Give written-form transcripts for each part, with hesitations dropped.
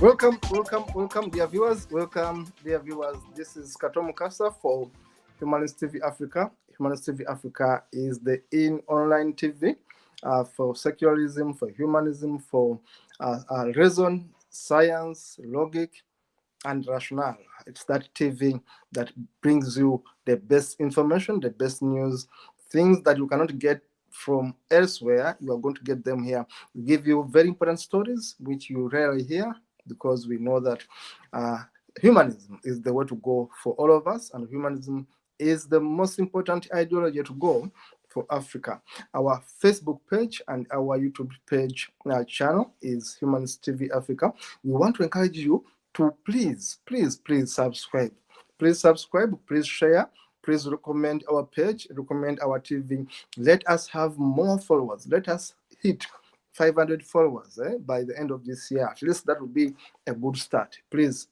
Welcome, dear viewers. Welcome, dear viewers. This is Kato Mukasa for Humanist TV Africa. Humanist TV Africa is the online TV for secularism, for humanism, for reason, science, logic, and rationale. It's that TV that brings you the best information, the best news, things that you cannot get from elsewhere. You are going to get them here. We give you very important stories which you rarely hear, because we know that humanism is the way to go for all of us, and humanism is the most important ideology to go for Africa. Our Facebook page and our YouTube page channel is Humanist TV Africa. We want to encourage you to please subscribe. Please subscribe, please share, please recommend our page, recommend our TV. Let us have more followers. Let us hit 500 followers by the end of this year. At least that would be a good start. Please.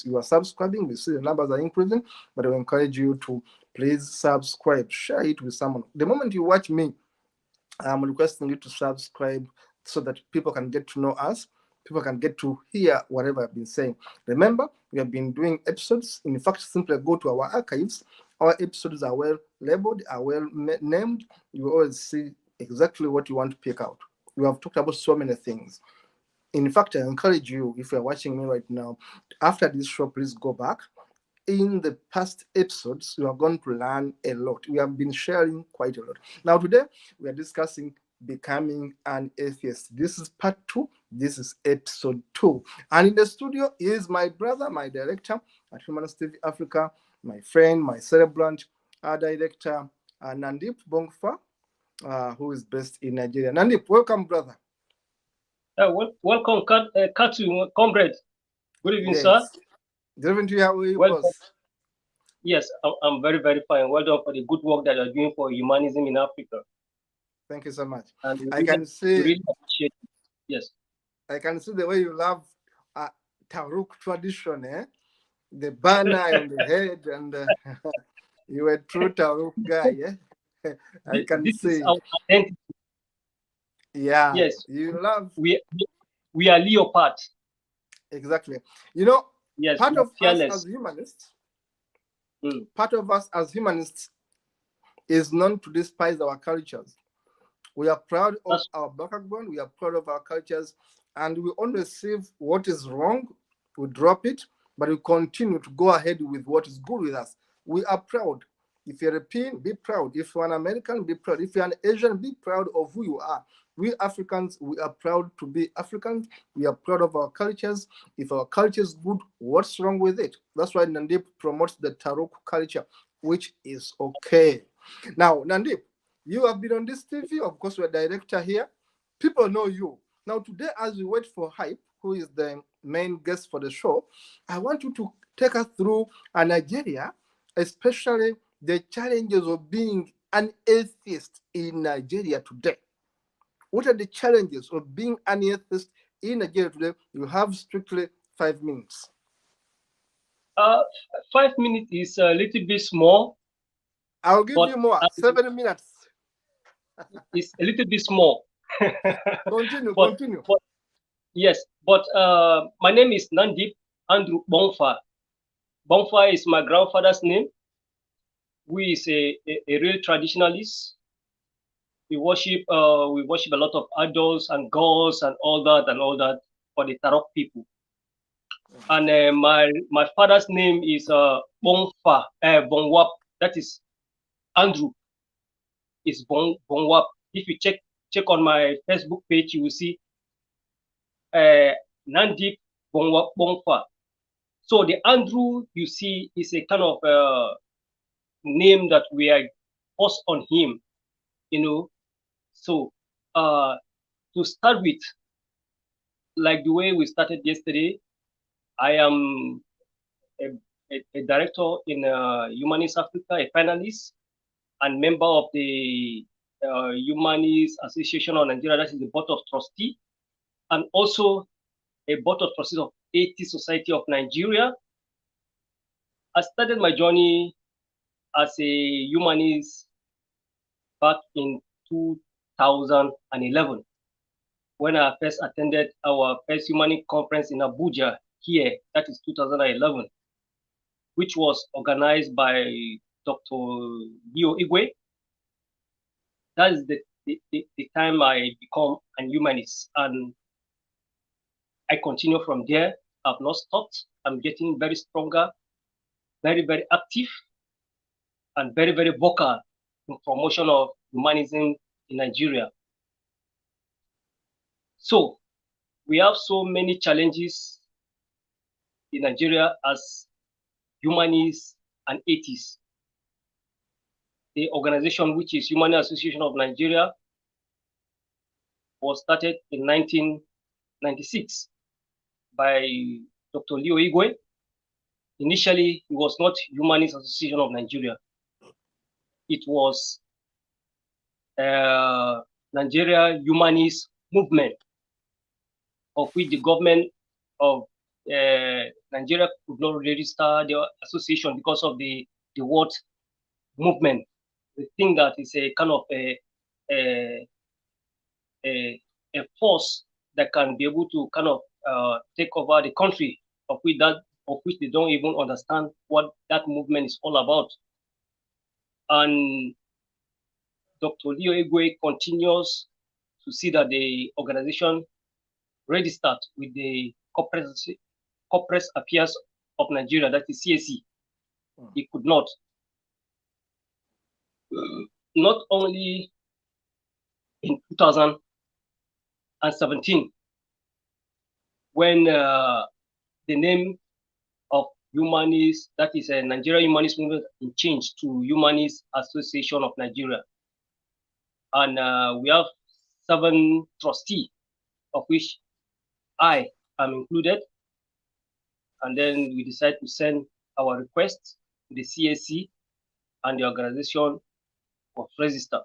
You are subscribing. We see the numbers are increasing, but I encourage you to please subscribe. Share it with someone. The moment you watch me, I'm requesting you to subscribe so that people can get to know us. People can get to hear whatever I've been saying. Remember, we have been doing episodes. In fact, simply go to our archives. Our episodes are well labeled, are well named. You always see exactly what you want to pick out. We have talked about so many things. In fact, I encourage you, if you're watching me right now, after this show, please go back. In the past episodes, you are going to learn a lot. We have been sharing quite a lot. Now, today, we are discussing becoming an atheist. This is part 2. This is episode 2. And in the studio is my brother, my director at Humanist TV Africa, my friend, my celebrant director, Nandip Bongfa, who is based in Nigeria. Nandip, welcome, brother. Welcome, Kato, comrade. Good evening, sir. Good evening to you. How are you, boss? Yes, I'm very, very fine. Well done for the good work that you're doing for humanism in Africa. Thank you so much. And I can see. Really appreciate it. Yes. I can see the way you love Taruk tradition, the banner on the head, and you're a true Taruk guy, I can this see. Is our identity. Yeah. Yes. You love. We are leopard. Exactly. You know, yes, part of fearless. us as humanists, part of us as humanists is known to despise our cultures. We are proud of our background. We are proud of our cultures, and we only receive what is wrong. We drop it, but we continue to go ahead with what is good with us. We are proud. If you're European, be proud. If you're an American, be proud. If you're an Asian, be proud of who you are. We Africans, we are proud to be Africans. We are proud of our cultures. If our culture is good, what's wrong with it? That's why Nandip promotes the Tarok culture, which is okay. Now, Nandip, you have been on this TV. Of course, we're a director here. People know you. Now, today, as we wait for Hyp, who is the main guest for the show, I want you to take us through Nigeria, especially the challenges of being an atheist in Nigeria today. What are the challenges of being an atheist in Nigeria today? You have strictly 5 minutes. 5 minutes is a little bit small. I'll give you more. 7 minutes. It's a little bit small. Continue. But, yes, but my name is Nandip Andrew Bongfa. Bongfa is my grandfather's name, who is a real traditionalist. We worship a lot of idols and gods and all that for the Tarok people. And my father's name is Bonwap. That is Andrew. Is Bonwap. If you check on my Facebook page, you will see Nandip Bonwap Bonfa. So the Andrew you see is a kind of name that we are forced on him, you know. So to start with, like the way we started yesterday, I am a director in Humanist Africa, a panelist, and member of the Humanist Association of Nigeria, that is the Board of Trustees, and also a Board of Trustees of Atheist Society of Nigeria. I started my journey as a humanist back in 2011 when I first attended our first humanist conference in Abuja here, that is 2011, which was organized by Dr. Hyp Egbune. That is the time I become an humanist, and I continue from there. I've not stopped. I'm getting very stronger, very, very active, and very, very vocal in promotion of humanism in Nigeria. So we have so many challenges in Nigeria as humanists and atheists. The organization, which is Humanist Association of Nigeria, was started in 1996 by Dr. Hyp Egbune. Initially, it was not Humanist Association of Nigeria. It was Nigeria Humanist Movement, of which the government of Nigeria could not register the association because of the word movement. The thing that is a kind of a force that can be able to kind of take over the country, of which they don't even understand what that movement is all about. And Dr. Hyp Egbune continues to see that the organization registered with the Corporate Affairs of Nigeria, that is CAC. He could not. Not only in 2017, when the name of Humanist, that is a Nigeria Humanist Movement, changed to Humanist Association of Nigeria. And we have 7 trustees, of which I am included. And then we decided to send our request to the CAC, and the organization was registered.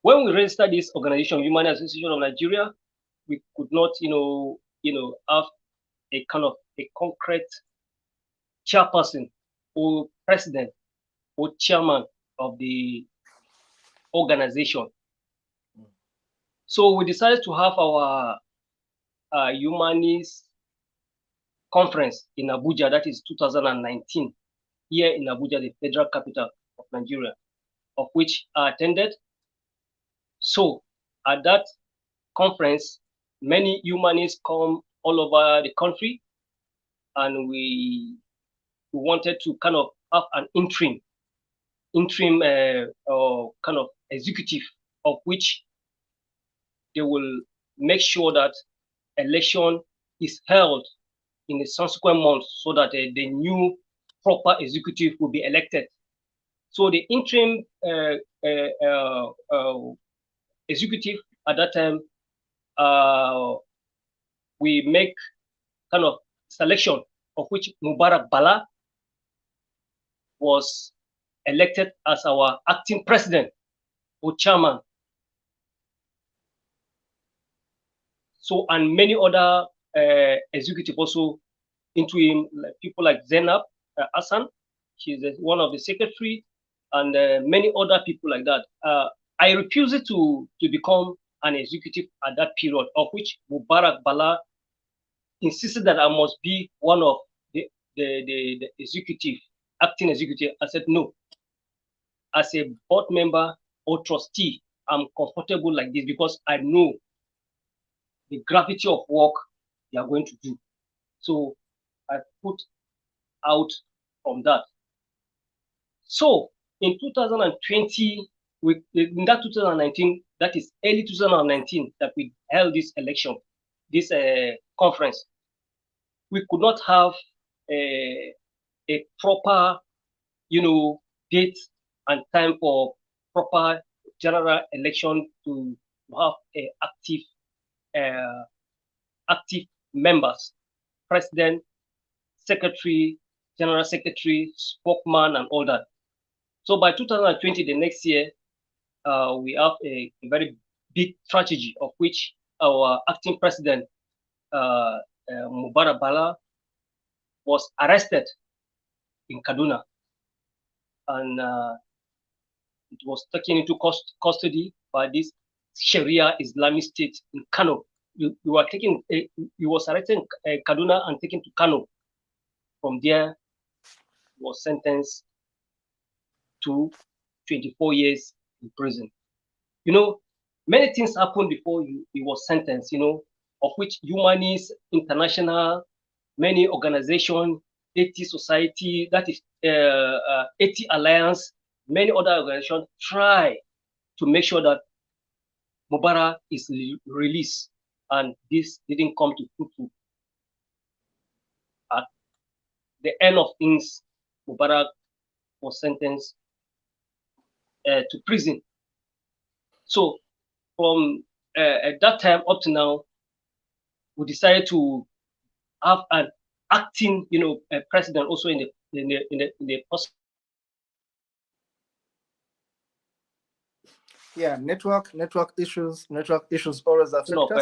When we registered this organization, Human Association of Nigeria, we could not, have a kind of a concrete chairperson or president or chairman of the organization. So we decided to have our humanist conference in Abuja, that is 2019, here in Abuja, the federal capital of Nigeria, of which I attended. So at that conference, many humanists come all over the country, and we wanted to kind of have an interim kind of executive, of which they will make sure that election is held in the subsequent months so that the new proper executive will be elected. So the interim executive at that time, we make kind of selection, of which Mubarak Bala was elected as our acting president or chairman. So, and many other executives also into him, like people like Zainab Hassan, she's one of the secretary, and many other people like that. I refused to become an executive at that period, of which Mubarak Bala insisted that I must be one of the executive, acting executive. I said no. As a board member or trustee, I'm comfortable like this because I know the gravity of work they are going to do. So I put out from that. So in 2020, in that 2019, that is early 2019, that we held this election, this conference. We could not have a proper, date and time for proper general election to have active members, president, secretary, general secretary, spokesman, and all that. So by 2020, the next year, we have a very big tragedy, of which our acting president, Mubarak Bala, was arrested in Kaduna, and it was taken into custody by this Sharia Islamic State in Kano. You was arrested in Kaduna and taken to Kano. From there, he was sentenced to 24 years in prison. Many things happened before he was sentenced, of which Humanists International, many organizations, 80 Society, that is 80 Alliance, many other organizations try to make sure that Mubarak is released, and this didn't come to fruitful. At the end of things, Mubarak was sentenced to prison. So from at that time up to now, we decided to have an acting, president also in the process. Yeah, network issues always affect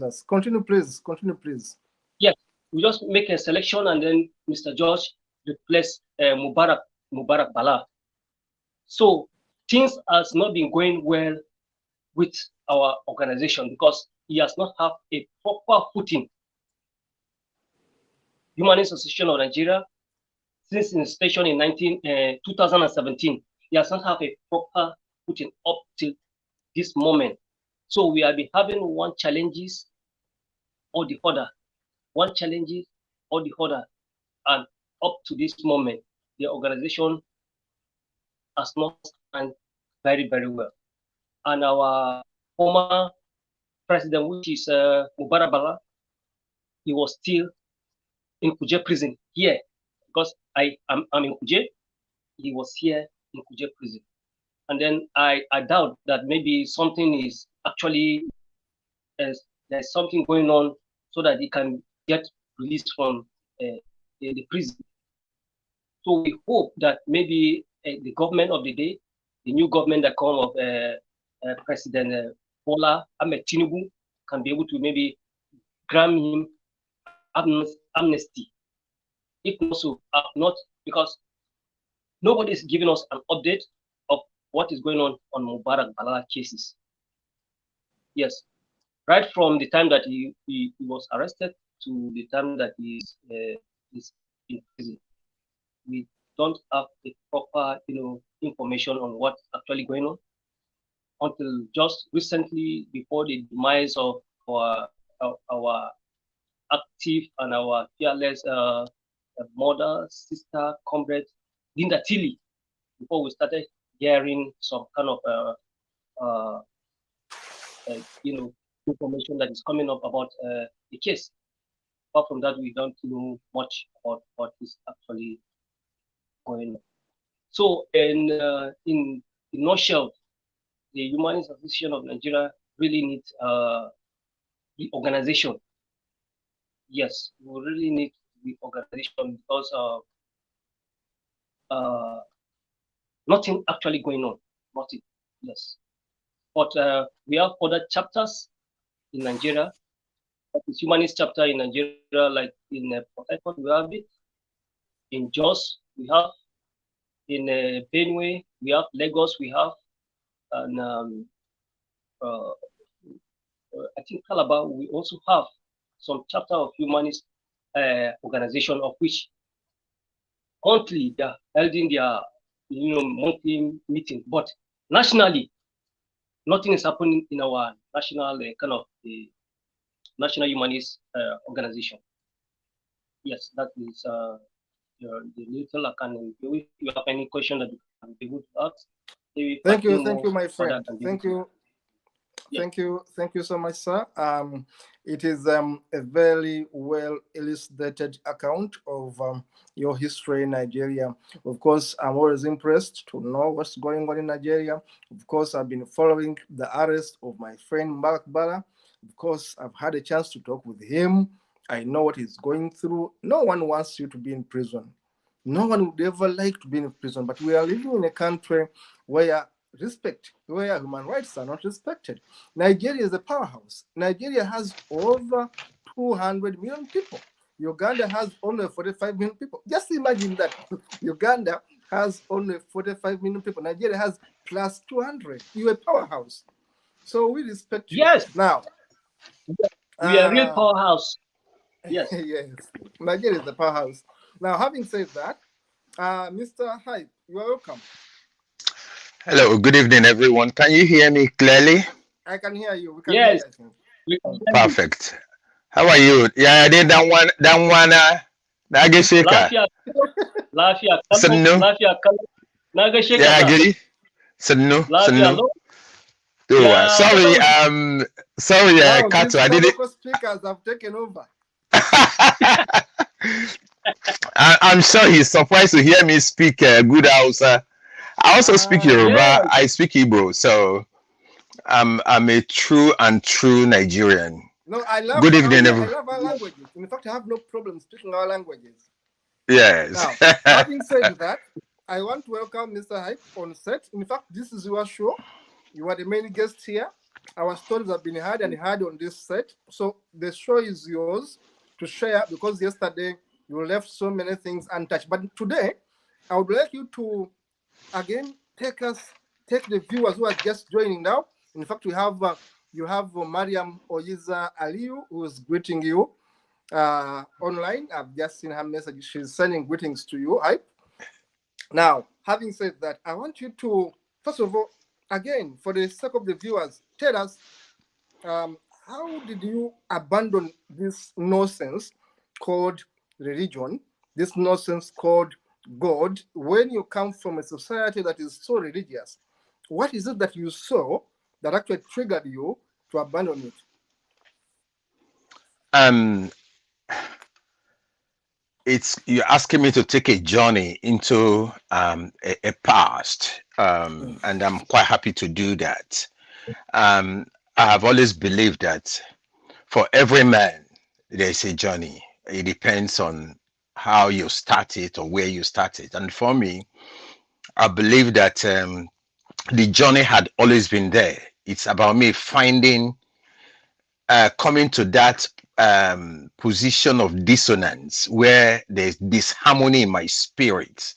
us. Continue, please. Yes, we just make a selection, and then Mr. George replaced Mubarak Bala. So things has not been going well with our organization because he has not have a proper footing. Humanist Association of Nigeria, since its station in 2017, he has not have a proper footing up till this moment. So we have been having one challenges or the other, and up to this moment, the organization has not done very, very well. And our former president, which is Mubarak Bala, he was still in Kuje prison here, because I'm in Kuje. He was here in Kuje prison. And then I doubt that maybe something is actually, there's something going on so that he can get released from the prison. So we hope that maybe the government of the day, the new government that come of President Bola Ahmed Tinubu, can be able to maybe grant him amnesty. If not so, not because nobody is giving us an update of what is going on Mubarak Bala cases. Yes, right from the time that he was arrested to the time that he is in prison, we don't have the proper, information on what's actually going on until just recently, before the demise of our active and our fearless mother, sister, comrade, Linda Tilly, before we started hearing some kind of information that is coming up about the case. Apart from that, we don't know much about what is actually going on. So, in nutshell, the Humanist Association of Nigeria really needs the organization. Yes, we really need the organization because nothing actually going on. Nothing. Yes. But we have other chapters in Nigeria. The Humanist chapter in Nigeria, like in Port Harcourt, we have it. In Jos, we have. In Benue, we have. Lagos, we have. And I think Calabar, we also have some chapter of Humanist organization, of which monthly they are holding their monthly meeting. But nationally, nothing is happening in our national kind of the National Humanist organization. Yes, that is the little I can. If you have any question that you can be able to ask, if I think thank you, more my further, I friend. can be able to. Yeah. Thank you so much, sir. It is a very well illustrated account of your history in Nigeria. Of course, I'm always impressed to know what's going on in Nigeria. Of course, I've been following the arrest of my friend Mark Bala. Of course, I've had a chance to talk with him. I know what he's going through. No one wants you to be in prison. No one would ever like to be in prison, but we are living in a country where where human rights are not respected. Nigeria is a powerhouse. Nigeria has over 200 million people. Uganda has only 45 million people. Just imagine that. Uganda has only 45 million people. Nigeria has plus 200. You're a powerhouse. So we respect you. Yes, Now, we are a real powerhouse. Yes. yes, Nigeria is the powerhouse. Now, having said that, Mr. Hype, you are welcome. Hello, good evening, everyone. Can you hear me clearly? I can hear you. We can hear Yes, you, I think. we can hear you. Perfect. How are you? Yeah, I did that one, Nagashika. Lafiya, lafiya, kallo, Sanu. lafiya, kallo. Na gaishe ka Yeah, sa. Giri. Sanu, Lafiya, Sanu. lo. Oh, Ya sorry, kasar sorry, Now Kato, these I didn't. Morocco speakers have taken over. I'm sure he's surprised to hear me speak good Hausa. I also speak Yes, Yoruba. I speak Igbo, so I'm a true Nigerian. No, Good evening, I everyone. love our languages. In fact, I have no problem speaking our languages. Yes. Now, having said that, I want to welcome Mr. Hype on set. In fact, this is your show. You are the main guest here. Our stories have been heard and heard on this set. So the show is yours to share because yesterday you left so many things untouched. But today, I would like you to again take the viewers who are just joining now. In fact, you have Mariam Oyiza Aliu who is greeting you online. I've just seen her message. She's sending greetings to you. Hype. Now, having said that, I want you to first of all, again, for the sake of the viewers, tell us how did you abandon this nonsense called religion, this nonsense called God, when you come from a society that is so religious? What is it that you saw that actually triggered you to abandon it? Um, it's you're asking me to take a journey into a past, and I'm quite happy to do that. I have always believed that for every man there's a journey. It depends on how you start it or where you start it. And for me, I believe that the journey had always been there. It's about me finding, coming to that position of dissonance where there's disharmony in my spirit,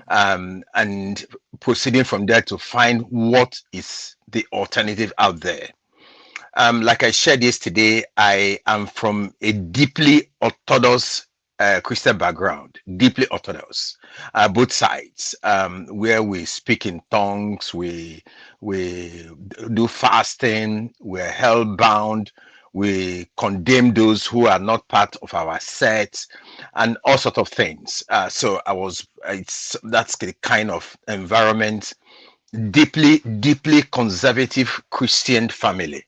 and proceeding from there to find what is the alternative out there. Like I shared yesterday, I am from a deeply orthodox Christian background, deeply orthodox, both sides, where we speak in tongues, we do fasting, we're hell bound, we condemn those who are not part of our set, and all sorts of things. So that's the kind of environment, deeply conservative Christian family.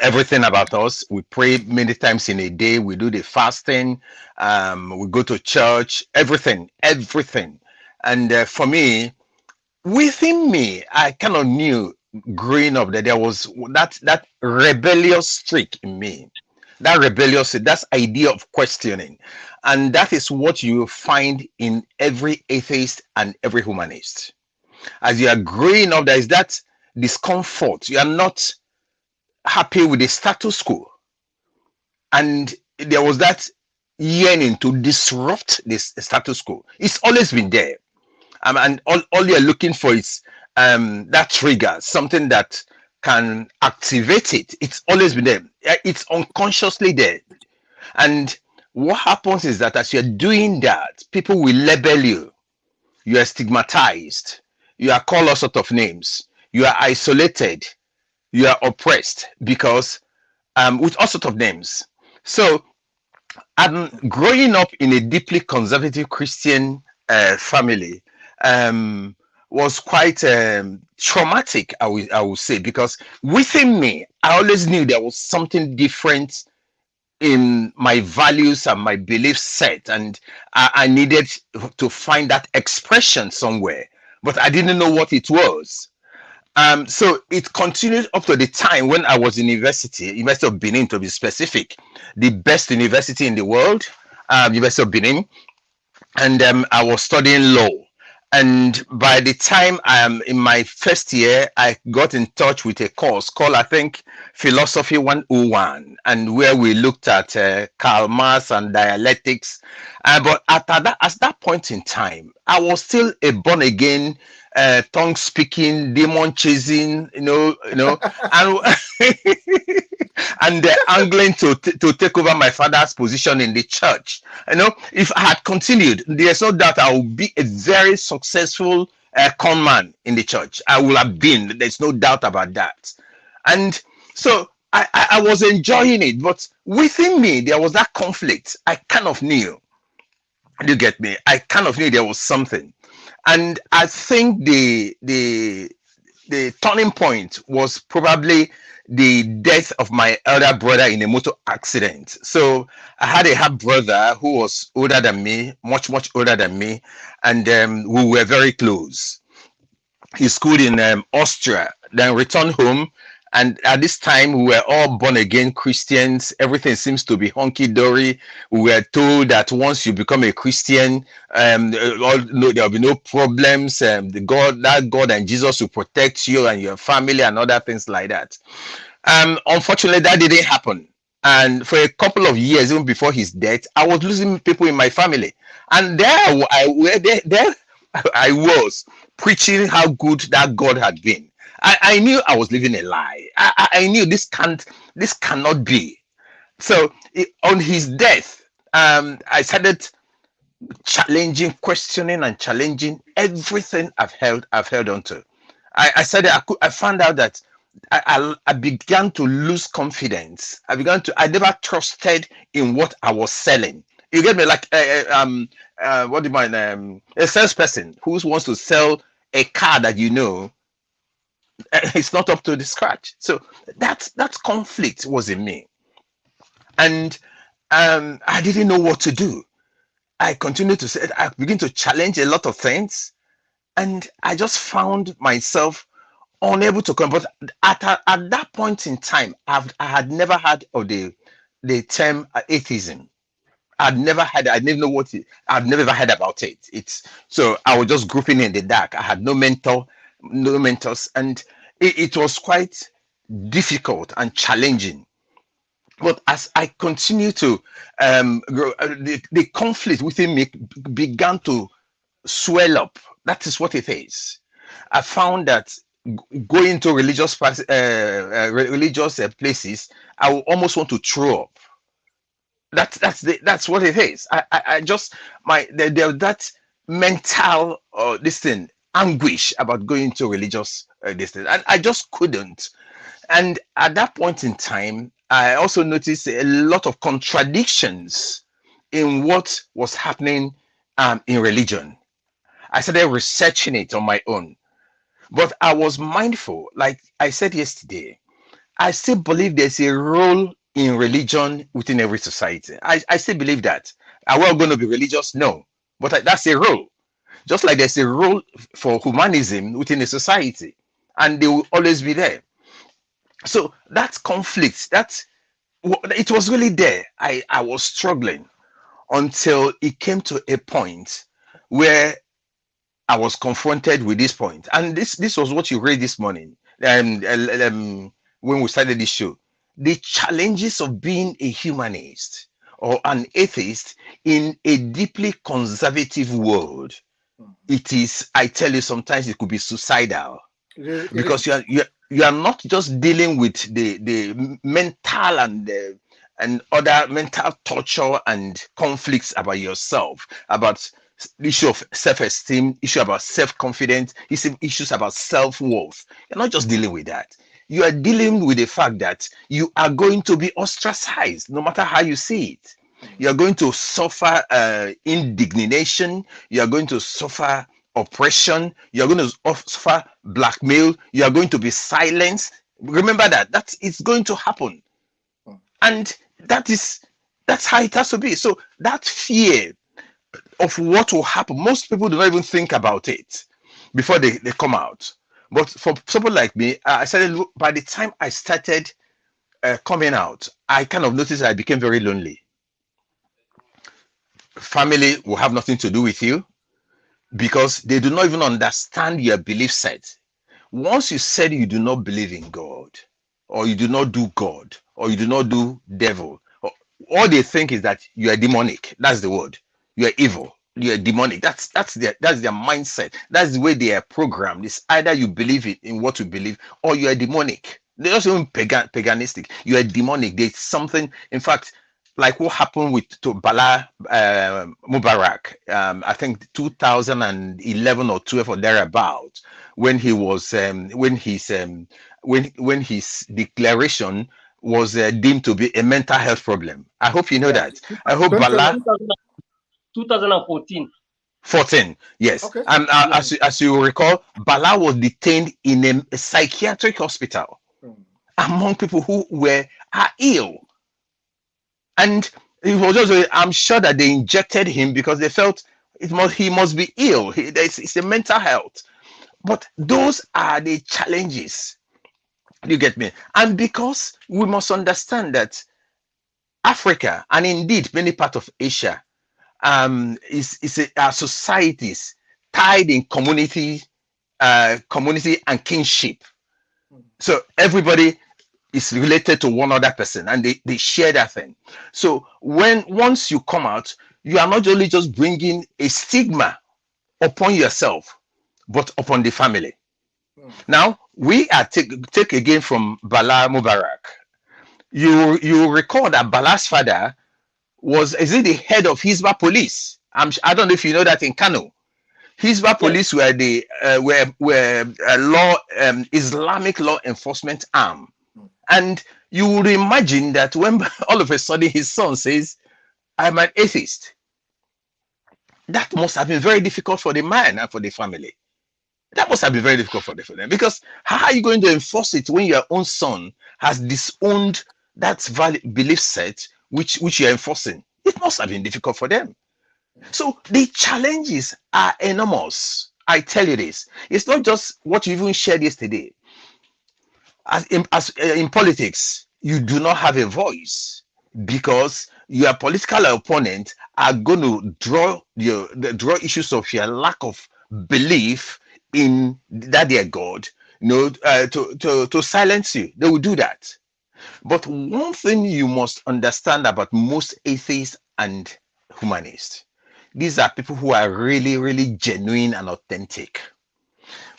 Everything about us, we pray many times in a day, we do the fasting, we go to church, everything. And for me, within me, I kind of knew growing up that there was that rebellious streak in me, that's idea of questioning. And that is what you find in every atheist and every humanist. As you are growing up, there is that discomfort. You are not happy with the status quo, and there was that yearning to disrupt this status quo. It's always been there, and all you're looking for is that trigger, something that can activate it. It's always been there. It's unconsciously there. And what happens is that as you're doing that, people will label you. You are stigmatized, you are called all sorts of names, you are isolated, you are oppressed, because with all sorts of names. So And growing up in a deeply conservative Christian family was quite traumatic, I would say, because within me, I always knew there was something different in my values and my belief set, and I needed to find that expression somewhere, but I didn't know what it was. So it continued up to the time when I was in University of Benin to be specific, the best university in the world, University of Benin, and I was studying law. And by the time I am in my first year, I got in touch with a course called, I think, Philosophy 101, and where we looked at Karl Marx and dialectics. But at that point in time, I was still a born again, tongue speaking, demon chasing, and and angling to take over my father's position in the church. If I had continued, there's no doubt I would be a very successful con man in the church. I would have been. There's no doubt about that. And so I was enjoying it, but within me there was that conflict. I kind of knew. You get me? I kind of knew there was something, and I think the turning point was probably the death of my elder brother in a motor accident. So I had a half brother who was older than me, much older than me, and we were very close. He schooled in Austria, then returned home. And at this time, we were all born again Christians. Everything seems to be hunky dory. We were told that once you become a Christian, there'll be no problems. That God and Jesus will protect you and your family and other things like that. Unfortunately, that didn't happen. And for a couple of years, even before his death, I was losing people in my family. And there I was preaching how good that God had been. I knew I was living a lie. I knew this cannot be. So on his death, I started questioning and challenging everything I've held on to. I found out that I began to lose confidence. I never trusted in what I was selling. You get me? Like what do you mean? A salesperson who wants to sell a car that it's not up to the scratch. So that conflict was in me, and I didn't know what to do. I continued to say, I began to challenge a lot of things, and I just found myself unable to come. But at that point in time, I had never heard of the term atheism. I'd never know what it. I've never heard about it. So I was just groping in the dark. I had no mentors, and it was quite difficult and challenging. But as I continued to grow, the conflict within me began to swell up. That is what it is. I found that going to religious places, I will almost want to throw up. That's what it is. I just there's that mental anguish about going to religious this thing, and I just couldn't. And at that point in time, I also noticed a lot of contradictions in what was happening in religion. I started researching it on my own, but I was mindful. Like I said yesterday, I still believe there's a role in religion within every society. I still believe that. Are we all going to be religious? No, but that's a role. Just like there's a role for humanism within a society, and they will always be there. So that conflict, it was really there. I was struggling until it came to a point where I was confronted with this point. And this was what you read this morning when we started this show. The challenges of being a humanist or an atheist in a deeply conservative world. It is, I tell you, sometimes it could be suicidal, because you are not just dealing with the mental and other mental torture and conflicts about yourself, about the issue of self-esteem, issue about self-confidence, issues about self-worth. You're not just dealing with that. You are dealing with the fact that you are going to be ostracized, no matter how you see it. You're going to suffer indignation. You're going to suffer oppression. You're going to suffer blackmail. You are going to be silenced. Remember that it's going to happen, and that's how it has to be. So that fear of what will happen, most people do not even think about it before they come out. But for someone like me, I started, by the time I started coming out, I kind of noticed I became very lonely. Family will have nothing to do with you because they do not even understand your belief set. Once you said you do not believe in God, or you do not do God, or you do not do devil, all they think is that you are demonic. That's the word. You are evil. You are demonic. That's their mindset. That's the way they are programmed. It's either you believe in what you believe, or you are demonic. They're not even paganistic. You are demonic. There's something. In fact, like what happened to Bala Mubarak, I think 2011 or 12 or thereabout, when he was when his declaration was deemed to be a mental health problem. I hope you know that. I hope Bala 2014. 14, yes. Okay. And as you recall, Bala was detained in a psychiatric hospital among people who are ill. And it was just, I'm sure that they injected him because they felt he must be ill. It's a mental health. But those are the challenges. You get me? And because we must understand that Africa, and indeed many parts of Asia, our societies tied in community and kinship. So everybody is related to one other person, and they share that thing. So once you come out, you are not only just bringing a stigma upon yourself, but upon the family. Now we are take again from Bala Mubarak. You recall that Bala's father is he the head of Hisba police? I don't know if you know that in Kano. Hisba police were the Islamic law enforcement arm. And you would imagine that when all of a sudden his son says, I'm an atheist, that must have been very difficult for the man and for the family. That must have been very difficult for them, because how are you going to enforce it when your own son has disowned that belief set which you're enforcing? It must have been difficult for them. So the challenges are enormous. I tell you this. It's not just what you even shared yesterday. As in politics, you do not have a voice because your political opponent are going to draw issues of your lack of belief in that their God, to silence you. They will do that. But one thing you must understand about most atheists and humanists, these are people who are really, really genuine and authentic.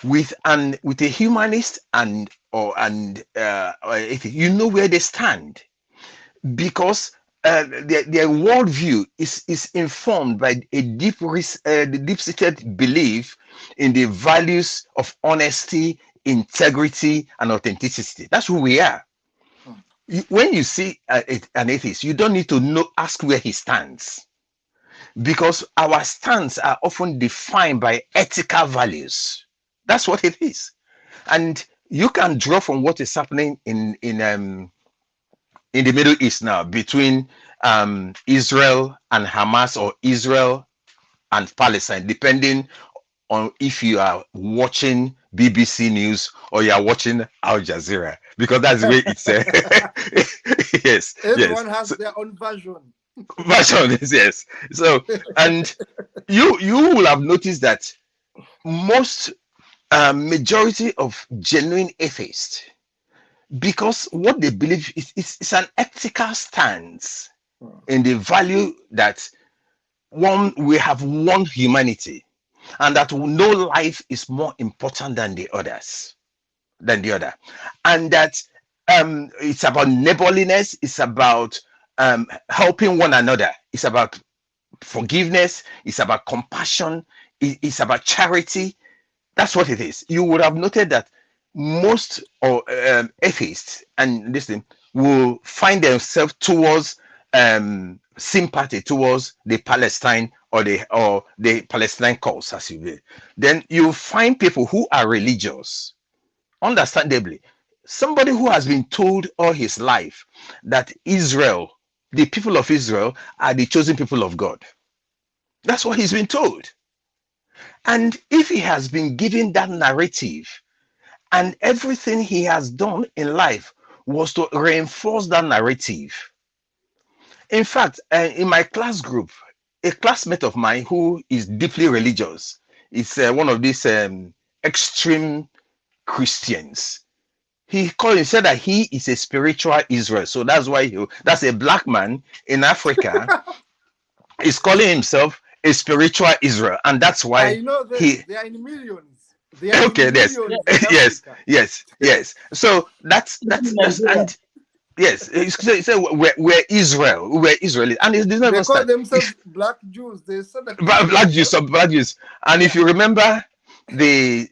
With a humanist or atheist, you know where they stand, because their worldview is informed by a deep-seated belief in the values of honesty, integrity, and authenticity. That's who we are. When you see an atheist, you don't need to ask where he stands, because our stands are often defined by ethical values. That's what it is. And you can draw from what is happening in the Middle East now between Israel and Hamas, or Israel and Palestine, depending on if you are watching BBC News or you are watching Al Jazeera, because that's the way it's yes. Everyone has their own version. Yes. So, and you will have noticed that most majority of genuine atheists, because what they believe is an ethical stance in the value that we have one humanity, and that no life is more important than the other, and that it's about neighborliness, it's about helping one another, it's about forgiveness, it's about compassion, it's about charity. That's what it is. You would have noted that most atheists and will find themselves towards sympathy towards the Palestine or the Palestine cause, as you will, then you find people who are religious, understandably. Somebody who has been told all his life that Israel, the people of Israel, are the chosen people of God. That's what he's been told. And if he has been given that narrative, and everything he has done in life was to reinforce that narrative. In fact, in my class group, a classmate of mine who is deeply religious is one of these extreme Christians. He said that he is a spiritual Israel. So that's why that's a black man in Africa is calling himself a spiritual Israel. And that's why I know they are in millions. They are okay, in yes, millions yes. So that's and yes, he said we're Israel, we're Israelis, and it's never They call start. themselves black Jews. They said that Black Jews. And if you remember the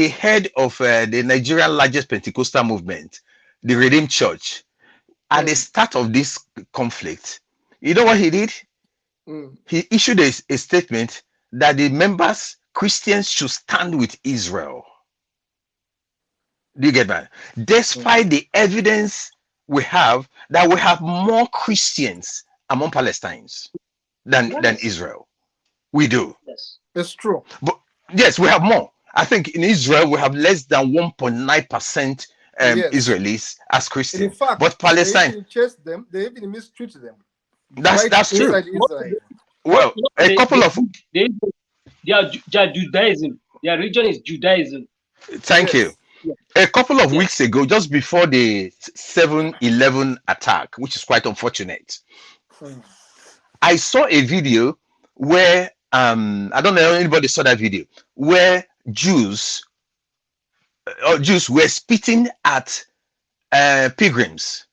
head of the Nigerian largest Pentecostal movement, the Redeemed Church, at the start of this conflict, you know what he did? He issued a statement that the members, Christians, should stand with Israel. Do you get that? Despite the evidence we have that we have more Christians among Palestinians than Israel. We do. Yes. it's true. But yes, we have more. I think in Israel we have less than 1.9% Yes. Israelis as In Christians. fact, But they Palestine, even chase them. They even mistreat them. that's true. Inside Israel. Well, a couple of they are Judaism. Their religion is Judaism. thank you. A couple of Yes. weeks ago, just before the 7/11 attack, which is quite unfortunate, I saw a video where I don't know if anybody saw that video, where Jews were spitting at pilgrims.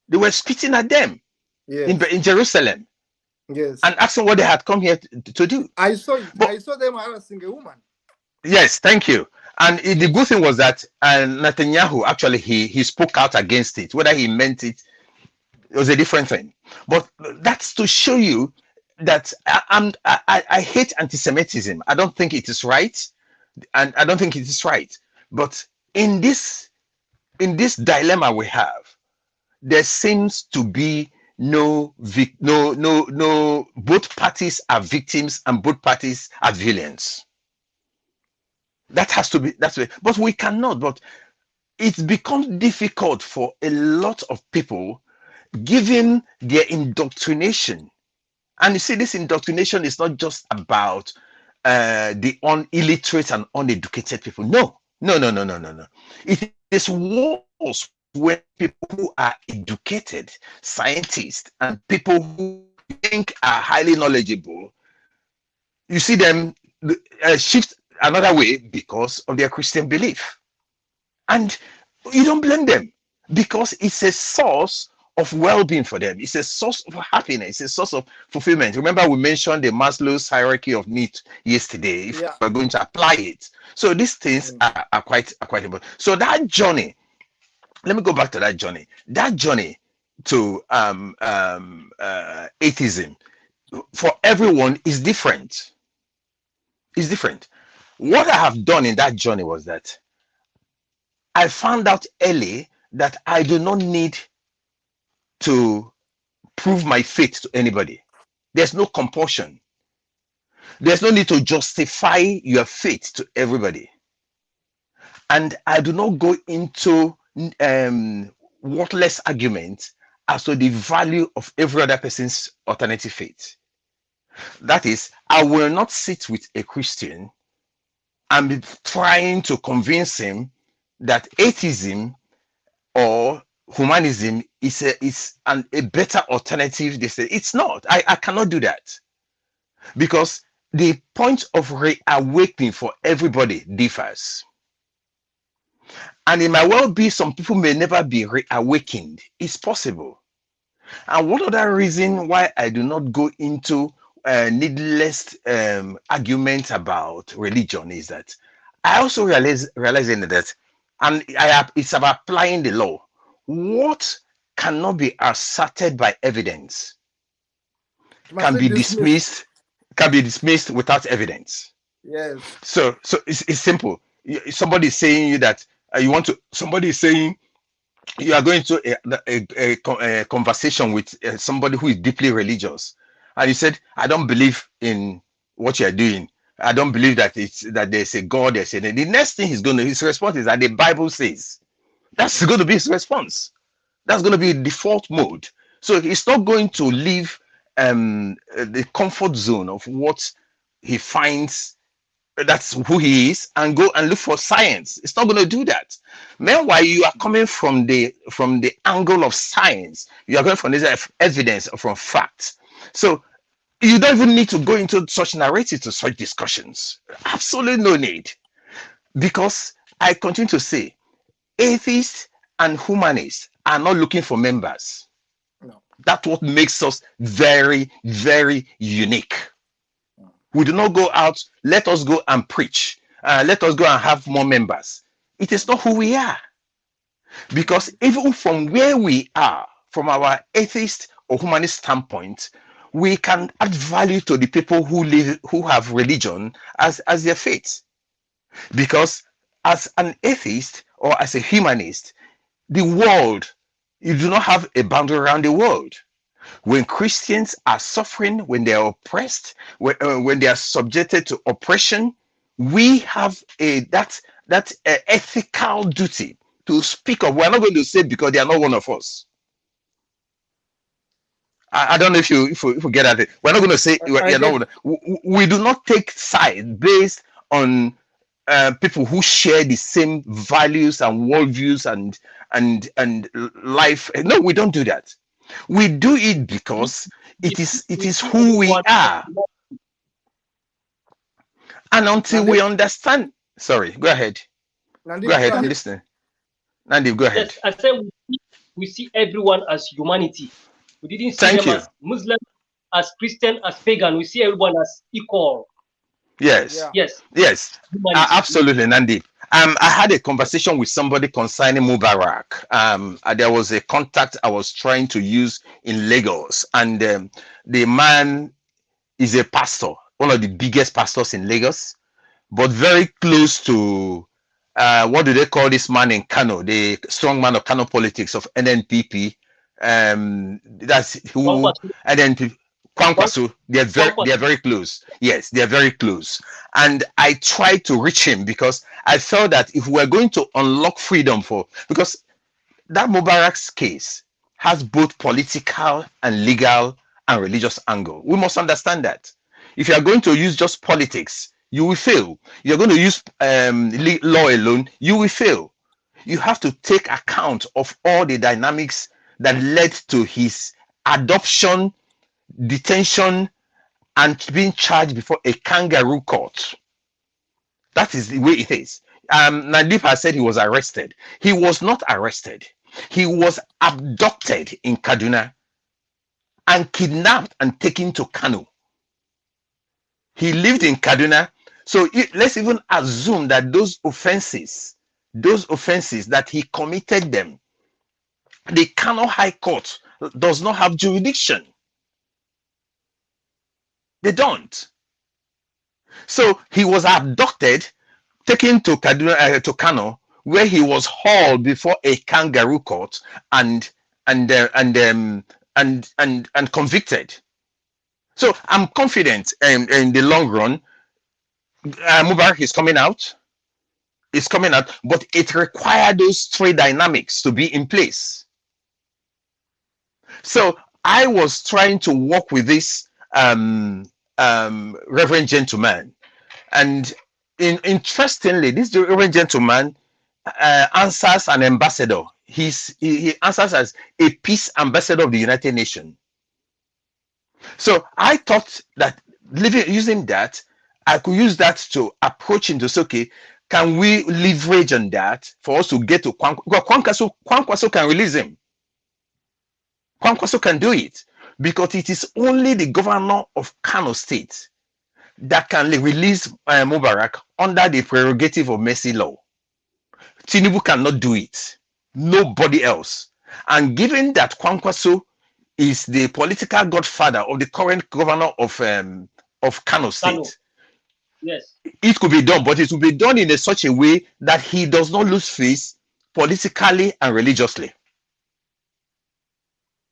They were spitting at them Yes. in Jerusalem Yes. and asking what they had come here to do. I saw it. But- I saw them harassing a woman. Yes, thank you. And the good thing was that Netanyahu actually he spoke out against it. Whether he meant it, it was a different thing. But that's to show you that I hate anti-Semitism. I don't think it is right, and I don't think it is right. But in this dilemma we have, there seems to be no. Both parties are victims and both parties are villains. That has to be but we cannot. But it becomes difficult for a lot of people given their indoctrination. And you see, this indoctrination is not just about the illiterate and uneducated people. No. It is worse when people who are educated, scientists, and people who think are highly knowledgeable, you see them shift another way because of their Christian belief. And you don't blame them because it's a source of well-being for them. It's a source of happiness. It's a source of fulfillment. Remember, we mentioned the Maslow's hierarchy of needs yesterday. If we're going to apply it, so these things are quite important. So that journey, let me go back to that journey. That journey to atheism for everyone is different. It's different. What I have done in that journey was that I found out early that I do not need to prove my faith to anybody. There's no compulsion. There's no need to justify your faith to everybody. And I do not go into worthless arguments as to the value of every other person's alternative faith. That is, I will not sit with a Christian and be trying to convince him that atheism or humanism is a better alternative. They say it's not. I cannot do that because the point of reawakening for everybody differs. And it might well be some people may never be reawakened. It's possible. And one other reason why I do not go into needless arguments about religion is that I also realizing that, and it's about applying the law. What cannot be asserted by evidence, It must can be dismissed without evidence. Yes. So it's simple. Somebody is saying you that somebody is saying you are going to a conversation with somebody who is deeply religious, and you said, I don't believe in what you are doing. I don't believe that there's a God. The next thing his response is that the Bible says. That's going to be his response. That's going to be default mode. So he's not going to leave the comfort zone of what he finds, that's who he is, and go and look for science. It's not going to do that. Meanwhile, you are coming from the angle of science. You are going from this evidence or from facts. So you don't even need to go into such narratives to such discussions. Absolutely no need. Because I continue to say, atheists and humanists are not looking for members. No. That's what makes us very, very unique. We do not go out, let us go and preach. Let us go and have more members. It is not who we are. Because even from where we are, from our atheist or humanist standpoint, we can add value to the people who have religion as their faith. Because as an atheist or as a humanist, the world, you do not have a boundary around the world. When Christians are suffering, when they are oppressed, when they are subjected to oppression, we have that ethical duty to speak of. We're not going to say because they are not one of us. I don't know if you get at it. We're not going to say we do not take side based on people who share the same values and worldviews and life. No, we don't do that. We do it because it is who we are. And until we understand, sorry, go ahead. Nandip, go ahead, I'm listening. Nandip, go ahead. Yes, I said we see everyone as humanity. We didn't see them as Muslim, as Christian, as pagan. We see everyone as equal. Yes. Yeah. Yes. Absolutely, Nandip. I had a conversation with somebody concerning Mubarak. There was a contact I was trying to use in Lagos, and the man is a pastor, one of the biggest pastors in Lagos, but very close to what do they call this man in Kano, the strong man of Kano politics of NNPP. That's who NNPP. Kwankwaso, they are very close. Yes, they are very close. And I tried to reach him because I felt that if we're going to unlock freedom because that Mubarak's case has both political and legal and religious angle. We must understand that. If you are going to use just politics, you will fail. You're going to use law alone, you will fail. You have to take account of all the dynamics that led to his adoption, detention, and being charged before a kangaroo court. That is the way it is. Nandip has said he was arrested. He was not arrested. He was abducted in Kaduna and kidnapped and taken to Kano. He lived in Kaduna. So let's even assume that those offenses that he committed them, the Kano High Court does not have jurisdiction. They don't. So he was abducted, taken to Kaduna, to Kano, where he was hauled before a kangaroo court and convicted. So I'm confident in the long run, Mubarak is coming out. It's coming out, but it required those three dynamics to be in place. So I was trying to work with this reverend gentleman, and interestingly, this reverend gentleman answers an ambassador. He answers as a peace ambassador of the United Nations. So I thought that using that, I could use that to approach him to say, okay, can we leverage on that for us to get to Kwankwaso? Kwankwaso can release him. Kwankwaso can do it, because it is only the governor of Kano State that can release Mubarak under the prerogative of mercy law. Tinubu cannot do it. Nobody else. And given that Kwankwaso is the political godfather of the current governor of Kano Kano. State, Yes. it could be done, but it will be done in such a way that he does not lose face politically and religiously.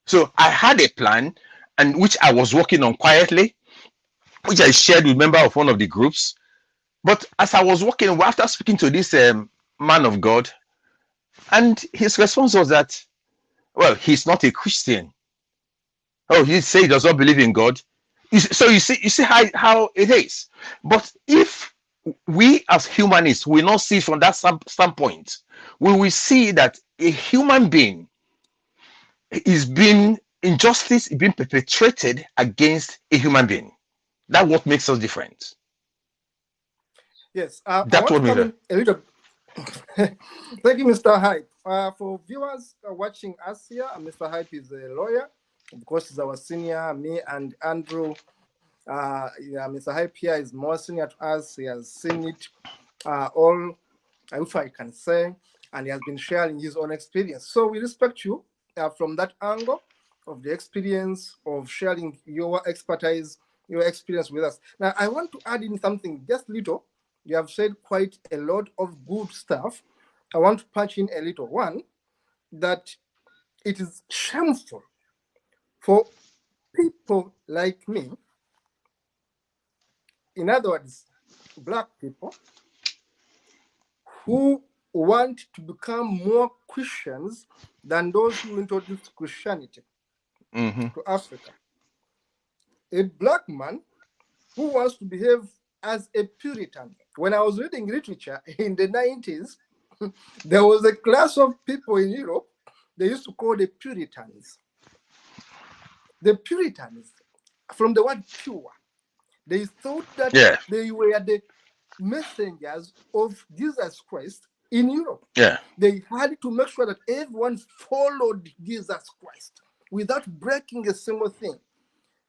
So I had a plan, and which I was working on quietly, which I shared with member of one of the groups. But as I was working, after speaking to this man of God, and his response was that, well, he's not a Christian. Oh, he say he does not believe in God. So you see how it is. But if we as humanists will not see from that standpoint, we will see that a human being is being injustice is being perpetrated against a human being. That's what makes us different. Yes, I That's want what to we come in a little. Thank you, Mr. Hype. For viewers watching us here, Mr. Hype is a lawyer. Of course, he's our senior. Me and Andrew, Mr. Hype here is more senior to us. He has seen it all, if I can say, and he has been sharing his own experience. So we respect you from that angle of the experience of sharing your expertise, your experience with us. Now, I want to add in something just little. You have said quite a lot of good stuff. I want to punch in a little one, that it is shameful for people like me, in other words, Black people, who want to become more Christians than those who introduced Christianity to Africa. A Black man who wants to behave as a Puritan. When I was reading literature in the 90s, there was a class of people in Europe they used to call the Puritans. The Puritans, from the word pure, they thought that they were the messengers of Jesus Christ in Europe. Yeah. They had to make sure that everyone followed Jesus Christ without breaking a single thing.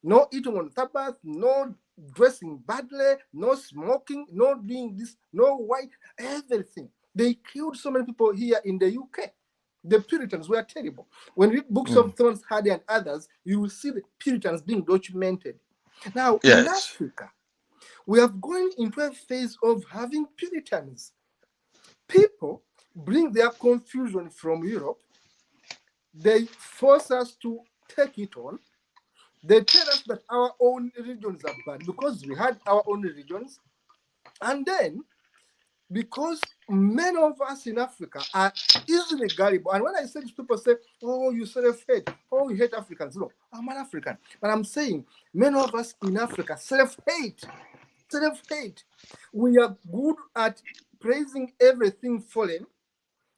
No eating on Sabbath, no dressing badly, no smoking, no doing this, no white, everything. They killed so many people here in the UK. The Puritans were terrible. When you read books of Thomas Hardy and others, you will see the Puritans being documented. Now, in Africa, we have gone into a phase of having Puritans. People bring their confusion from Europe. They force us to take it on. They tell us that our own religions are bad because we had our own religions. And then, because many of us in Africa are easily gullible, and when I say this, people say, oh, you self-hate, oh, you hate Africans. No, I'm an African. But I'm saying many of us in Africa self-hate. Self-hate. We are good at praising everything foreign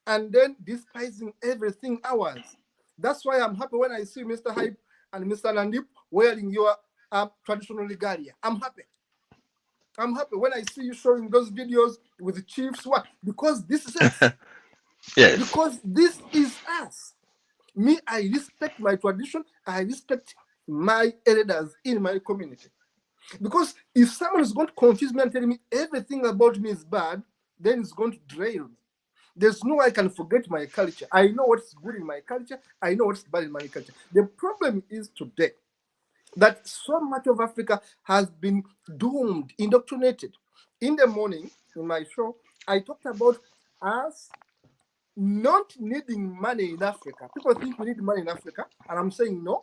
and then despising everything ours. That's why I'm happy when I see Mr. Hype and Mr. Nandip wearing your traditional regalia. I'm happy. I'm happy when I see you showing those videos with the chiefs. What? Because this is us. Yes. Because this is us. Me, I respect my tradition. I respect my elders in my community. Because if someone is going to confuse me and tell me everything about me is bad, then it's going to drain me. There's no way I can forget my culture. I know what's good in my culture. I know what's bad in my culture. The problem is today that so much of Africa has been doomed, indoctrinated. In the morning, in my show, I talked about us not needing money in Africa. People think we need money in Africa, and I'm saying no.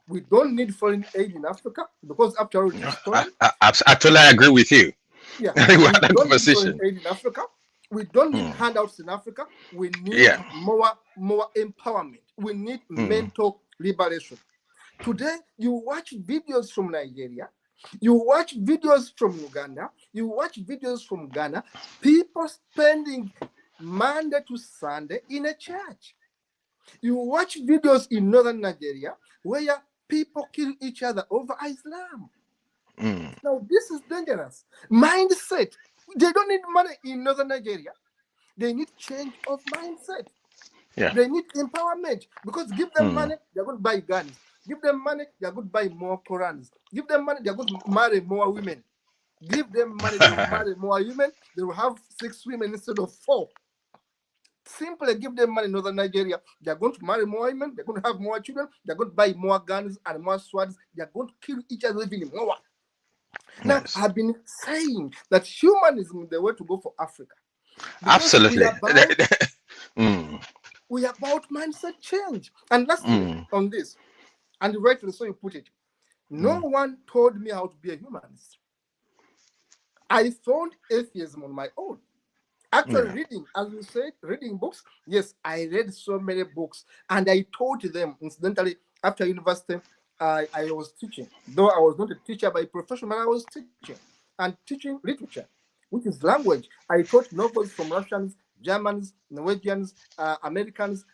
We don't need foreign aid in Africa because after all, it's stolen. I totally agree with you. Yeah, I think we we had that don't need conversation. foreign aid in Africa. We don't need handouts in Africa. We need more empowerment. We need mental liberation. Today, you watch videos from Nigeria, you watch videos from Uganda, you watch videos from Ghana, people spending Monday to Sunday in a church. You watch videos in northern Nigeria where people kill each other over Islam. Now, this is dangerous. Mindset. They don't need money in northern Nigeria. They need change of mindset. Yeah. They need empowerment, because give them money, they're going to buy guns. Give them money, they're going to buy more Qurans. Give them money, they're going to marry more women. Give them money, they will marry more women. They will have 6 women instead of 4. Simply give them money in northern Nigeria. They're going to marry more women. They're going to have more children. They're going to buy more guns and more swords. They're going to kill each other even more. Now, Yes. I've been saying that humanism is the way to go for Africa. Because Absolutely. we are about mindset change. And lastly, on this, and rightly so you put it, no one told me how to be a humanist. I found atheism on my own. Actually, reading, as you said, reading books. Yes, I read so many books, and I taught them. Incidentally, after university, I was teaching. Though I was not a teacher by profession, but I was teaching and teaching literature, which is language. I taught novels from Russians, Germans, Norwegians, Americans,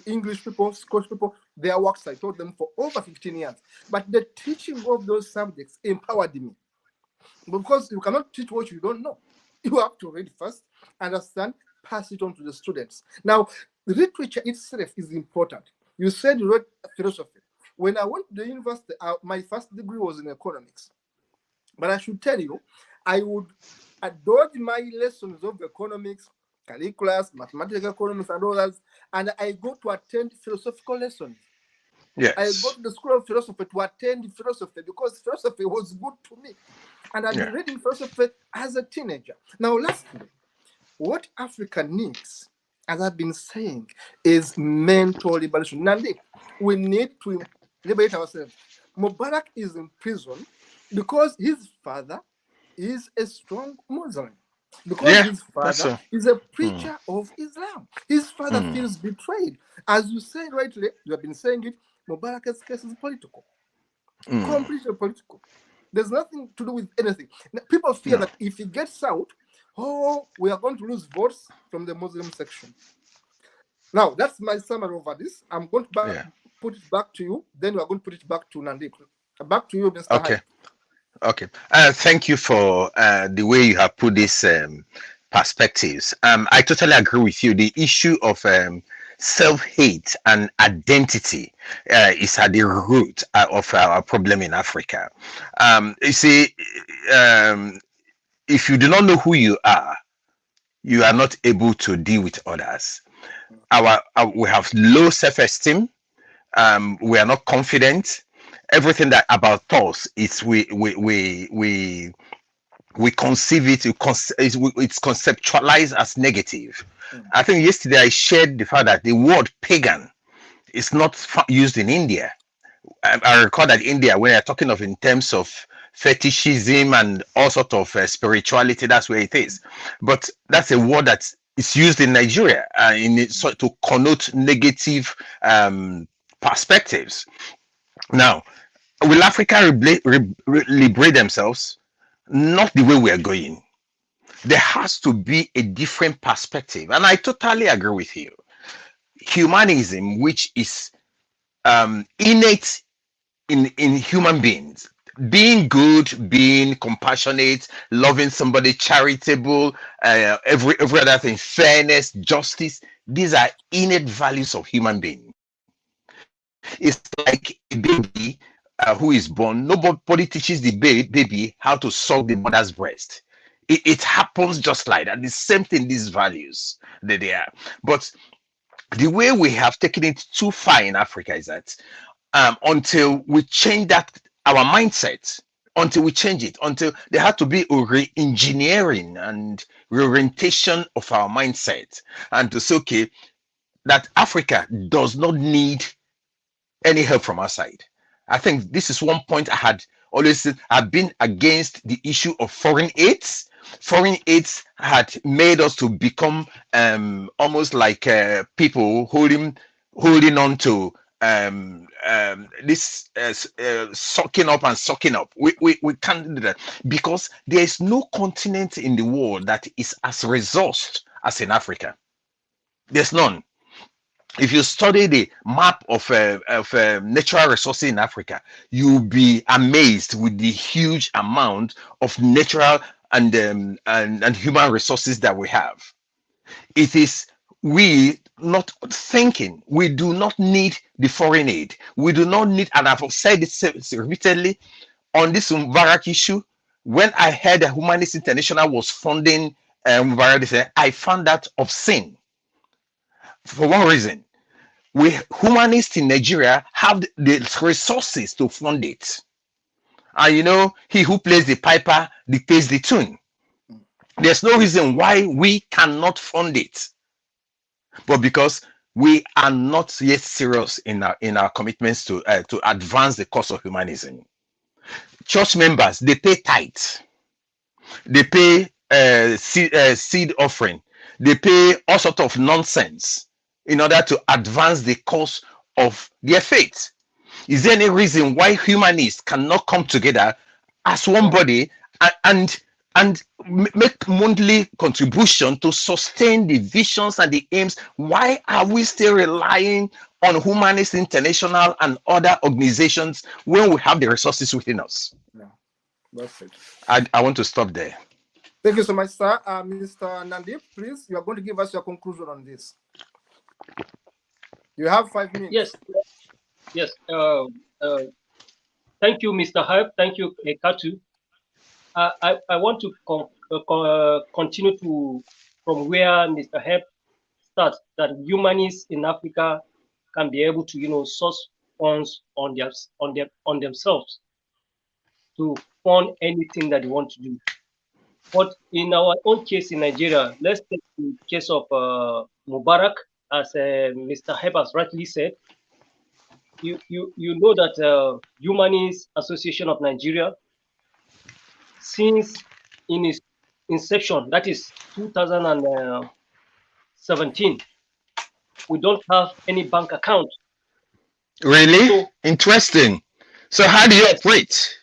English people, Scottish people. Their works I taught them for over 15 years. But the teaching of those subjects empowered me, because you cannot teach what you don't know. You have to read first, understand, pass it on to the students. Now, literature itself is important. You said you read philosophy. When I went to the university, my first degree was in economics. But I should tell you, I would dodge my lessons of economics, calculus, mathematical economics, and others, and I go to attend philosophical lessons. Yes. I go to the School of Philosophy to attend philosophy because philosophy was good to me. And I've been reading philosophy as a teenager. Now, lastly, what Africa needs, as I've been saying, is mental liberation. Nandip, we need to liberate ourselves. Mubarak is in prison because his father is a strong Muslim. Because his father is a preacher of Islam. His father feels betrayed. As you say rightly, you have been saying it, Mubarak's case is political. Completely political. There's nothing to do with anything. People fear that if he gets out, we are going to lose votes from the Muslim section. Now, that's my summary over this. I'm going to put it back to you. Then we are going to put it back to Nandip. Back to you, Mr. Okay. Hyp. Okay. Thank you for the way you have put these perspectives. I totally agree with you. The issue of self-hate and identity is at the root of our problem in Africa. You see, if you do not know who you are not able to deal with others. We have low self-esteem. We are not confident. Everything that about us is we conceive it. It's conceptualized as negative. I think yesterday I shared the fact that the word pagan is not used in India. I recall that India, when you're talking of in terms of fetishism and all sort of spirituality, that's where it is. But that's a word that is used in Nigeria to connote negative perspectives. Now, will Africa liberate themselves? Not the way we are going. There has to be a different perspective, and I totally agree with you. Humanism, which is innate in human beings, being good, being compassionate, loving somebody, charitable, every other thing, fairness, justice, these are innate values of human being. It's like a baby who is born. Nobody teaches the baby how to suck the mother's breast. It happens just like that. The same thing, these values that they are. But the way we have taken it too far in Africa is that until we change our mindset, until we change it, until there had to be a re-engineering and reorientation of our mindset, and to say, okay, that Africa does not need any help from outside. I think this is one point I had always said. I've been against the issue of foreign aids. Foreign aids had made us to become almost like people holding on to this sucking up and sucking up. We can't do that because there is no continent in the world that is as resourced as in Africa. There's none. If you study the map of natural resources in Africa, you'll be amazed with the huge amount of natural and human resources that we have. It is we not thinking. We do not need the foreign aid. We do not need, and I've said it repeatedly on this Mubarak issue. When I heard that Humanist International was funding Mubarak, I found that obscene. for one reason. We humanists in Nigeria have the resources to fund it. And you know, he who plays the piper dictates the tune. There's no reason why we cannot fund it. But because we are not yet serious in our commitments to advance the cause of humanism. Church members, they pay tithes, they pay seed offering, they pay all sorts of nonsense in order to advance the cause of their faith. Is there any reason why humanists cannot come together as one body and make monthly contribution to sustain the visions and the aims? Why are we still relying on Humanist International and other organizations when we have the resources within us? Yeah, that's it. I want to stop there. Thank you so much, sir. Mr. Nandip, please, you are going to give us your conclusion on this. You have 5 minutes. Yes. Thank you, Mr. Hyp. Thank you, Kato. I want to continue from where Mr. Hyp starts, that humanists in Africa can be able to, source funds on themselves to fund anything that they want to do. But in our own case in Nigeria, let's take the case of Mubarak, as Mr. Hyp has rightly said. You know that Humanist Association of Nigeria, since in its inception, that is 2017, we don't have any bank account. Really? So, interesting. So how do you operate?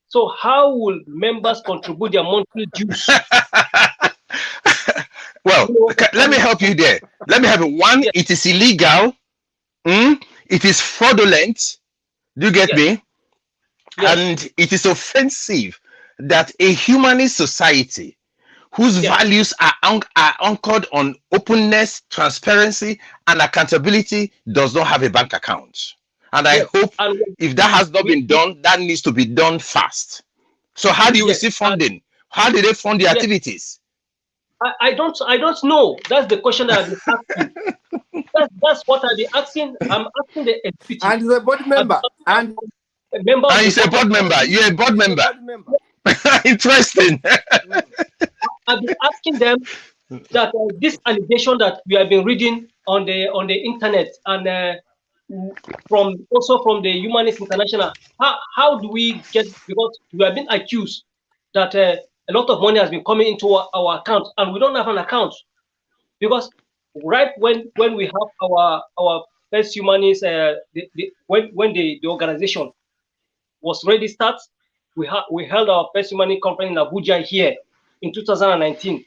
So how will members contribute their monthly dues? Well, let me help you there. Let me have it. One, yes. It is illegal. It is fraudulent. Do you get me? Yes. And it is offensive that a humanist society whose values are anchored on openness, transparency, and accountability does not have a bank account. And I hope if that has not been done, that needs to be done fast. So how do you receive funding? How do they fund the activities? I don't know. That's the question that I've been asking. That's what I've been asking. I'm asking the executive. And the board member. And he's a board member. You're a board member. Interesting. I've been asking them that this allegation that we have been reading on the internet and from the Humanist International, how do we get, because we have been accused that a lot of money has been coming into our account and we don't have an account, because right when we have our first humanist when the organization was ready to start, we held our first humanist conference in Abuja here in 2019.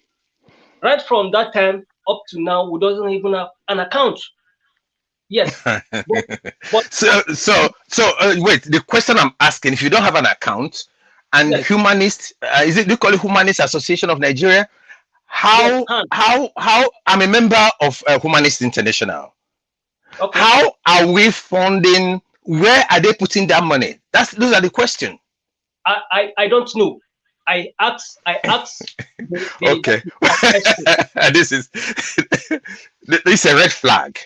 Right from that time up to now, we don't even have an account. Yes. but so wait, the question I'm asking, if you don't have an account and humanist, do you call it Humanist Association of Nigeria? How I'm a member of Humanist International. Okay. How are we funding? Where are they putting that money? Those are the questions. I don't know. I ask. Okay. This is a red flag.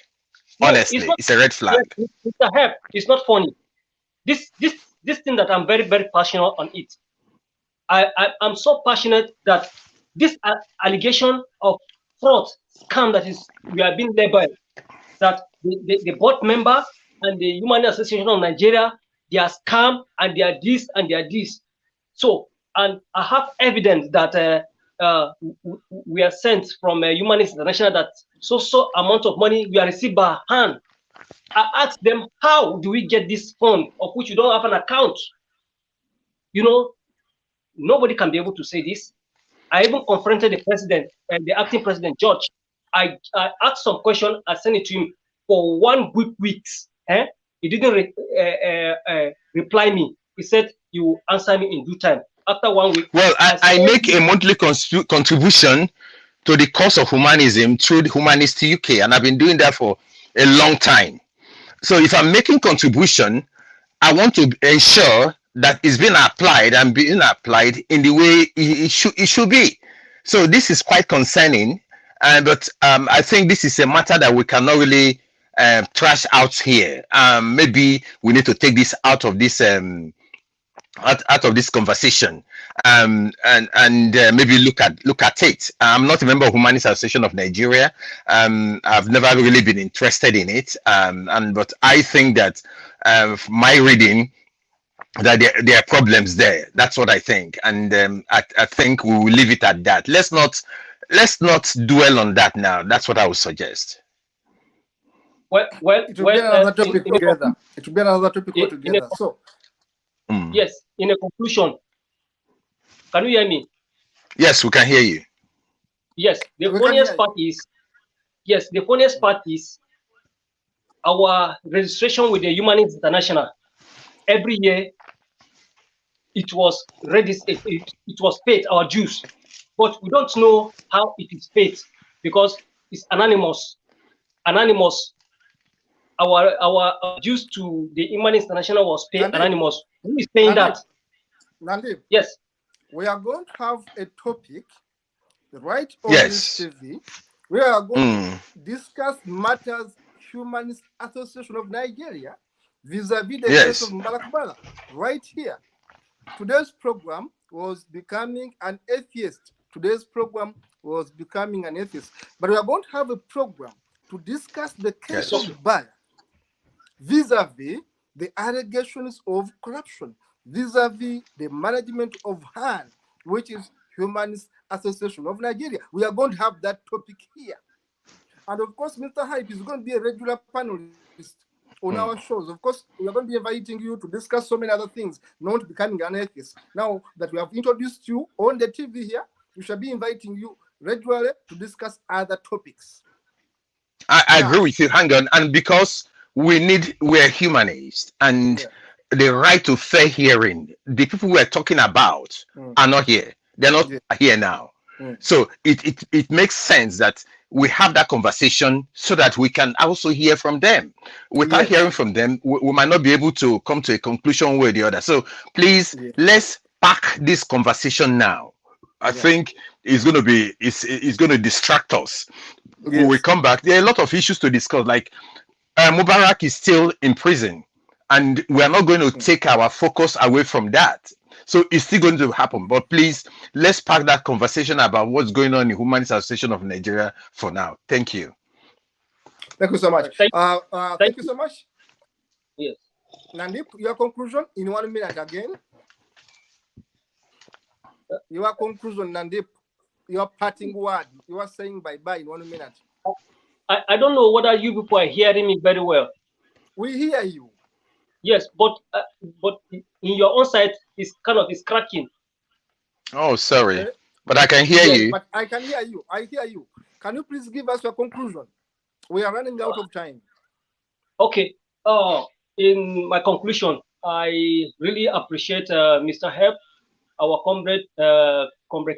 Honestly, it's a red flag. Mr. Hyp, it's not funny. This thing that I'm very, very passionate on it. I'm so passionate that this allegation of fraud, scam that we are being labeled, that the board member and the Human Association of Nigeria, they are scam and they are this and they are this. So, and I have evidence that we are sent from Humanist International that so amount of money we are received by hand. I asked them, how do we get this fund of which you don't have an account? Nobody can be able to say this. I even confronted the president and the acting president, George. I asked some question. I sent it to him for 1 week. He didn't reply me. He said he will answer me in due time. After 1 week. Well, I make a monthly contribution to the cause of humanism through the Humanist UK, and I've been doing that for a long time. So if I'm making contribution, I want to ensure that it's being applied and being applied in the way it should be. So this is quite concerning. But I think this is a matter that we cannot really trash out here. Maybe we need to take this out of this out of this conversation, and maybe look at it. I'm not a member of Humanist Association of Nigeria. I've never really been interested in it, but I think that my reading, that there are problems there. That's what I think, and I think we will leave it at that. Let's not dwell on that now. That's what I would suggest. Well, It will be another topic together. It will be another topic altogether. So, yes, in a conclusion, can you hear me? Yes, we can hear you. Yes, the funniest part is our registration with the Humanist International. Every year, it was registered, it was paid, our dues, but we don't know how it is paid because it's anonymous. Our dues to the Humanist International was paid Nandip, anonymous. Who is paying that? Nandip, Yes. we are going to have a topic right on Yes. this TV. We are going to discuss matters Humanist Association of Nigeria vis-a-vis the case of Mbalakbala right here. Today's program was Becoming an Atheist. Today's program was Becoming an Atheist. But we are going to have a program to discuss the case of Bala vis-a-vis the allegations of corruption, vis-a-vis the management of HAN, which is Humanist Association of Nigeria. We are going to have that topic here. And of course, Mr. Hyp is going to be a regular panelist on our shows. Of course, we are going to be inviting you to discuss so many other things, not Becoming an Atheist. Now that we have introduced you on the TV here, we shall be inviting you regularly to discuss other topics. I agree with you. Hang on. And because we're humanists, and the right to fair hearing, the people we're talking about are not here. They're not here now. So it makes sense that we have that conversation so that we can also hear from them. Without hearing from them, we might not be able to come to a conclusion one way or the other. So please, let's pack this conversation now. I think it's going to distract us. When we come back, there are a lot of issues to discuss. Like Mubarak is still in prison, and we are not going to take our focus away from that. So it's still going to happen. But please, let's park that conversation about what's going on in Humanist Association of Nigeria for now. Thank you. Thank you so much. Thank you so much. Yes. Nandip, your conclusion in 1 minute again. Your conclusion, Nandip. Your parting word. You are saying bye-bye in 1 minute. I don't know whether you people are hearing me very well. We hear you. Yes, but in your own side, it's cracking. Oh, sorry. But I can hear you. But I can hear you. I hear you. Can you please give us your conclusion? We are running out of time. Okay. In my conclusion, I really appreciate Mr. Hyp, our comrade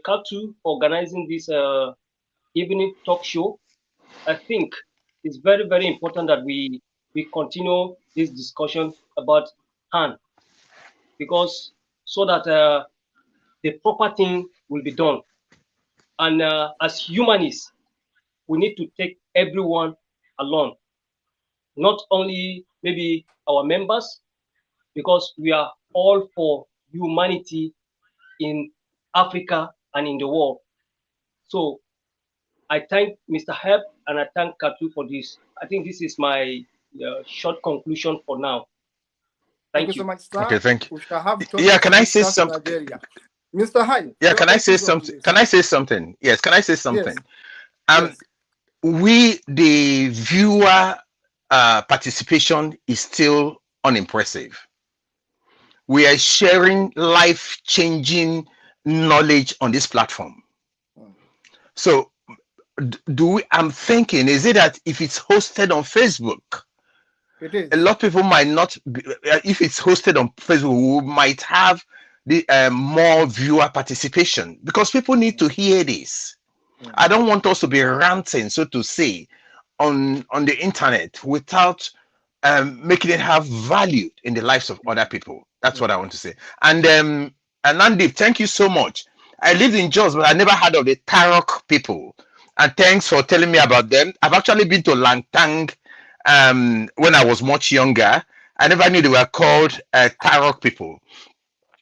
Kato, for organizing this evening talk show. I think it's very, very important that we continue this discussion about Han, because so that the proper thing will be done. And as humanists, we need to take everyone along, not only maybe our members, because we are all for humanity in Africa and in the world. So I thank Mr. Hyp and I thank Kato for this. I think this is my short conclusion for now. Thank you so much, sir. Okay, thank you. We shall have can I say something? Mr. Hyp. Yeah, can I say something? Can I say something? Yes, can I say something? Yes. We, the viewer participation is still unimpressive. We are sharing life-changing knowledge on this platform. So I'm thinking, is it that if it's hosted on Facebook, it is. A lot of people might not be, if it's hosted on Facebook, we might have the more viewer participation, because people need to hear this. I don't want us to be ranting, so to say, on the internet without making it have value in the lives of other people. That's what I want to say. And Nandip, thank you so much. I lived in Jos, but I never heard of the Tarok people. and thanks for telling me about them. I've actually been to Langtang when I was much younger. I never knew they were called Tarok people.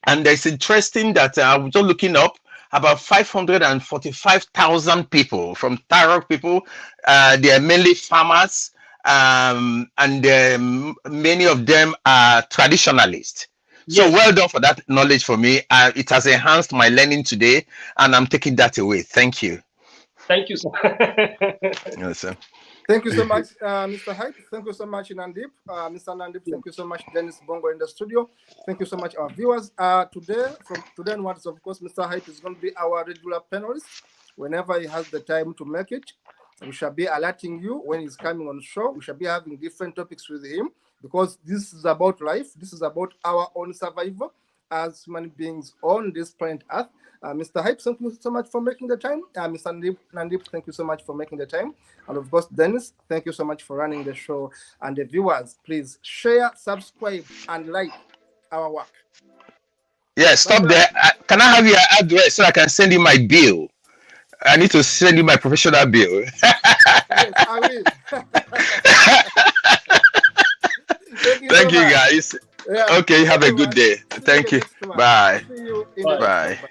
And it's interesting that I was just looking up about 545,000 people from Tarok people. They are mainly farmers, and many of them are traditionalists. So Yes. well done for that knowledge for me. It has enhanced my learning today, and I'm taking that away. Thank you. Thank you, sir. Yes, sir. Thank you so much, Mr. Hype. Thank you so much, Nandip. Mr. Nandip, thank you so much, Dennis Bongo in the studio. Thank you so much, our viewers. From today onwards, of course, Mr. Hype is going to be our regular panelist. Whenever he has the time to make it, we shall be alerting you when he's coming on the show. We shall be having different topics with him because this is about life. This is about our own survival as human beings on this planet Earth. Mr. Hype, thank you so much for making the time. Mr. Nandip, thank you so much for making the time. And of course, Dennis, thank you so much for running the show. And the viewers, please share, subscribe, and like our work. Yeah, stop there. Can I have your address so I can send you my bill? I need to send you my professional bill. Yes, I will. Thank you, guys. Yeah. Okay, have a good day. Thank you. Bye. See you in Bye. the Bye. next one.